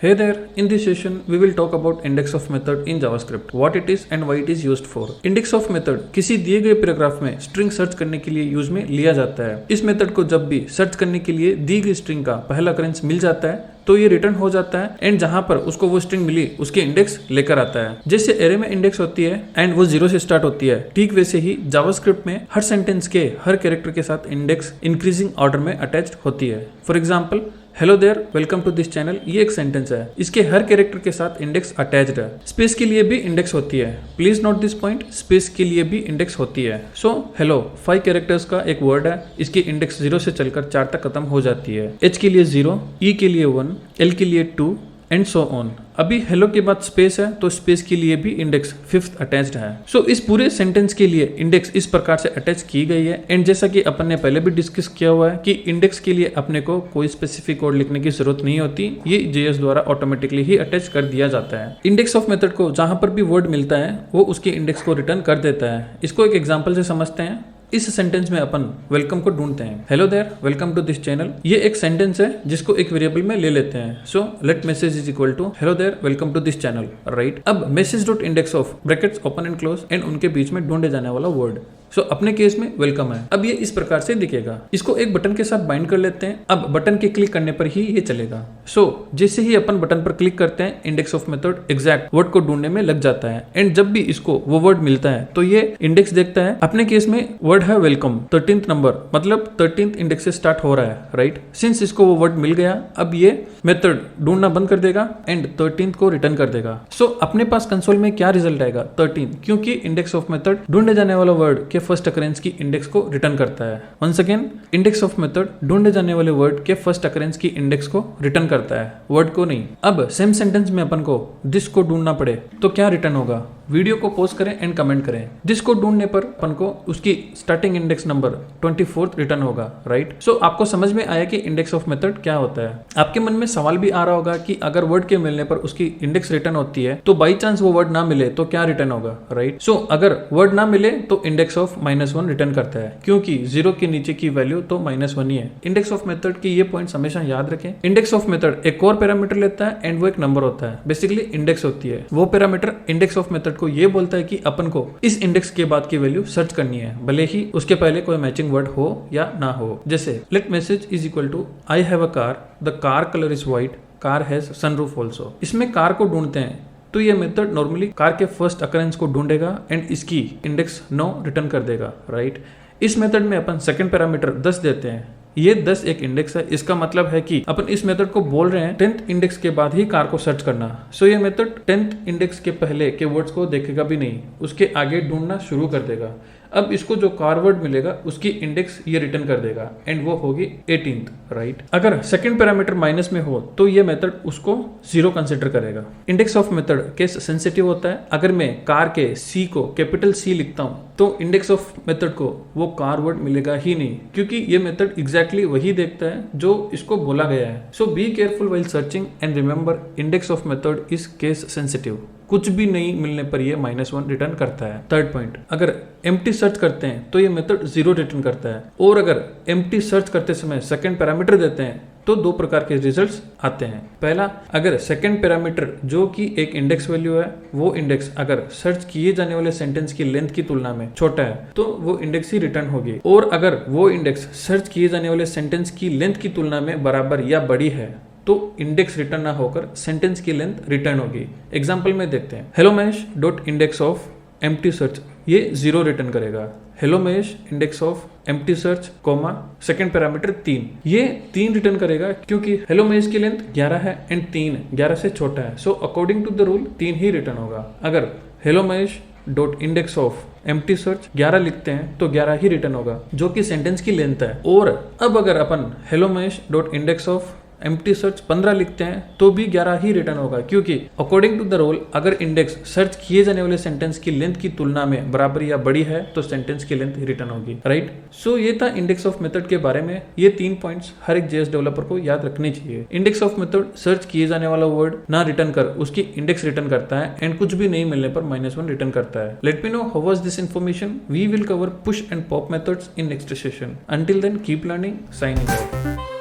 Hey there, in this session we will talk about index of method in JavaScript, what it is and why it is used for. Index of method किसी दिए गए paragraph में string search करने के लिए use में लिया जाता है। इस मेथड को जब भी सर्च करने के लिए दी गई स्ट्रिंग का पहला अकरेंस मिल जाता है तो ये रिटर्न हो जाता है एंड जहां पर उसको वो स्ट्रिंग मिली उसके इंडेक्स लेकर आता है। जैसे एरे में इंडेक्स होती है एंड वो 0 से स्टार्ट होती है, ठीक वैसे ही जावास्क्रिप्ट में हर सेंटेंस के हर कैरेक्टर के साथ इंडेक्स इंक्रीजिंग ऑर्डर में अटैच्ड होती है। For example, hello there, welcome to this channel, ये एक सेंटेंस है, इसके हर कैरेक्टर के साथ इंडेक्स अटैच्ड है। स्पेस के लिए भी इंडेक्स होती है, please note this point, space के लिए भी इंडेक्स होती है। सो हेलो 5 कैरेक्टर्स का एक वर्ड है, इसकी इंडेक्स 0 से चलकर 4 तक खत्म हो जाती है। H के लिए 0, E के लिए 1, L के लिए 2 एंड सो ऑन। अभी हेलो के बाद स्पेस है तो स्पेस के लिए भी इंडेक्स 5th अटैच्ड है। सो इस पूरे सेंटेंस के लिए इंडेक्स इस प्रकार से अटैच की गई है एंड जैसा कि अपन ने पहले भी डिस्कस किया हुआ है कि इंडेक्स के लिए अपने को कोई स्पेसिफिक कोड लिखने की जरूरत नहीं होती, ये JS द्वारा ऑटोमेटिकली ही अटैच कर दिया जाता है। इंडेक्स ऑफ मेथड को जहां पर भी वर्ड मिलता है वो उसके इंडेक्स को रिटर्न कर देता है। इसको एक एग्जाम्पल से समझते हैं। इस सेंटेंस में अपन वेलकम को ढूंढते हैं, hello there, welcome to this channel. ये एक सेंटेंस है जिसको एक वेरिएबल में ले लेते हैं। So let message is equal to hello there, welcome to this channel, right. अब message dot index of brackets open and close and उनके बीच में ढूंढे जाने वाला वर्ड, सो अपने केस में वेलकम है। अब ये इस प्रकार से दिखेगा। इसको एक बटन के साथ बाइंड कर लेते हैं। अब बटन के क्लिक करने पर ही ये चलेगा। सो जैसे ही अपन बटन पर क्लिक करते हैं index of method exact word को ढूंढने में लग जाता है एंड जब भी इसको वो वर्ड मिलता है तो ये इंडेक्स देखता है। अपने केस में वर्ड है वेलकम, 13th नंबर, मतलब 13th इंडेक्स से स्टार्ट हो रहा है, राइट। सिंस इसको वो वर्ड मिल गया, अब ये मेथड ढूंढना बंद कर देगा एंड 13th को रिटर्न कर देगा। सो अपने पास कंसोल में क्या रिजल्ट आएगा, 13, क्योंकि इंडेक्स ऑफ मेथड ढूंढे जाने वाला वर्ड के फर्स्ट अकरेंस की इंडेक्स को रिटर्न करता है। Once again, index of method ढूंढे जाने वाले वर्ड के फर्स्ट अकरेंस की इंडेक्स को रिटर्न करता है, वर्ड को नहीं। अब सेम सेंटेंस में अपन को दिस को ढूंढना पड़े तो क्या रिटर्न होगा? वीडियो को पॉज करें एंड कमेंट करें। दिस को ढूंढने पर अपन को उसकी starting index number 24th return होगा, राइट। सो आपको समझ में आया कि इंडेक्स ऑफ मेथड क्या होता है। आपके मन में सवाल भी आ रहा होगा कि अगर वर्ड के मिलने पर उसकी इंडेक्स रिटर्न होती है तो बाई चांस वो वर्ड ना मिले तो क्या रिटर्न होगा, राइट। सो अगर वर्ड ना मिले तो इंडेक्स ऑफ -1 रिटर्न करता है, क्योंकि 0 के नीचे की वैल्यू तो -1 ही है। इंडेक्स ऑफ मेथड के ये पॉइंट्स हमेशा याद रखें। इंडेक्स ऑफ मेथड एक और पैरामीटर लेता है एंड वो एक नंबर होता है, बेसिकली इंडेक्स होती है। वो पैरामीटर इंडेक्स ऑफ मेथड को ये बोलता है कि अपन को इस इंडेक्स के बाद की वैल्यू सर्च करनी है, भले ही उसके पहले कोई मैचिंग वर्ड हो या ना हो। जैसे let message is equal to I have a car, the car colour is white, car has sunroof also. इसमें कार को ढूंढते हैं तो ये मेथड नॉर्मली कार के फर्स्ट अकरेंस को ढूंढेगा एंड इसकी इंडेक्स 9 रिटर्न कर देगा, राइट। इस मेथड में अपन सेकंड पैरामीटर 10 देते हैं। ये 10 एक इंडेक्स है, इसका मतलब है कि अपन इस मेथड को बोल रहे हैं 10th इंडेक्स के बाद ही कार को सर्च करना। सो ये मेथड 10th इंडेक्स के पहले के वर्ड्स को देखेगा भी नहीं, उसके आगे ढूंढना शुरू कर देगा। अब इसको जो कार वर्ड मिलेगा उसकी इंडेक्स ये रिटर्न कर देगा एंड वो होगी 18th, राइट। अगर सेकंड पैरामीटर माइनस में हो तो ये मेथड उसको 0 कंसिडर करेगा। Index of method case sensitive होता है। अगर मैं कार के C को कैपिटल C लिखता हूं तो इंडेक्स ऑफ मेथड को वो कार वर्ड मिलेगा ही नहीं, क्योंकि ये मेथड एग्जैक्टली वही देखता है जो इसको बोला गया है। So be careful while searching and remember index of method is case sensitive. कुछ भी नहीं मिलने पर ये -1 रिटर्न करता है। थर्ड पॉइंट, अगर एम्प्टी सर्च करते हैं तो ये मेथड 0 रिटर्न करता है, और अगर एम्प्टी सर्च करते समय सेकंड पैरामीटर देते हैं तो 2 प्रकार के रिजल्ट्स आते हैं। पहला, अगर सेकंड पैरामीटर जो कि एक इंडेक्स वैल्यू है वो इंडेक्स अगर सर्च किए जाने वाले सेंटेंस की लेंथ की तुलना में छोटा है तो वो इंडेक्स ही रिटर्न होगी, और अगर वो इंडेक्स सर्च किए जाने वाले सेंटेंस की लेंथ की तुलना में बराबर या बड़ी है तो इंडेक्स रिटर्न ना होकर सेंटेंस की लेंथ रिटर्न होगी। एग्जाम्पल में देखते हैं, hello Mahesh dot index of empty search, ये 0 रिटर्न करेगा। Hello Mahesh index of empty search comma second parameter 3, ये 3 रिटर्न करेगा क्योंकि हेलो महेश की लेंथ 11 है एंड 3 11 से छोटा है। So according to the rule 3 ही रिटर्न होगा। अगर hello Mahesh dot index of empty search 11 लिखते हैं तो 11 ही रिटर्न होगा, जो कि सेंटेंस की लेंथ है। और अब अगर अपन hello Mahesh dot index of empty search 15 लिखते हैं तो भी 11 ही रिटर्न होगा, क्योंकि अकॉर्डिंग टू द रूल अगर इंडेक्स सर्च किए जाने वाले सेंटेंस की लेंथ की तुलना में बराबर या बड़ी है तो सेंटेंस की लेंथ रिटर्न होगी, राइट। सो ये था इंडेक्स ऑफ मेथड के बारे में। ये 3 पॉइंट्स हर एक JS डेवलपर को याद रखने चाहिए। इंडेक्स ऑफ मेथड सर्च किए जाने वाला वर्ड ना रिटर्न कर उसकी इंडेक्स रिटर्न करता है एंड कुछ भी नहीं मिलने पर -1 रिटर्न करता है। Let me know how was this information. We will cover push and pop methods in next session. Until then keep learning, signing out.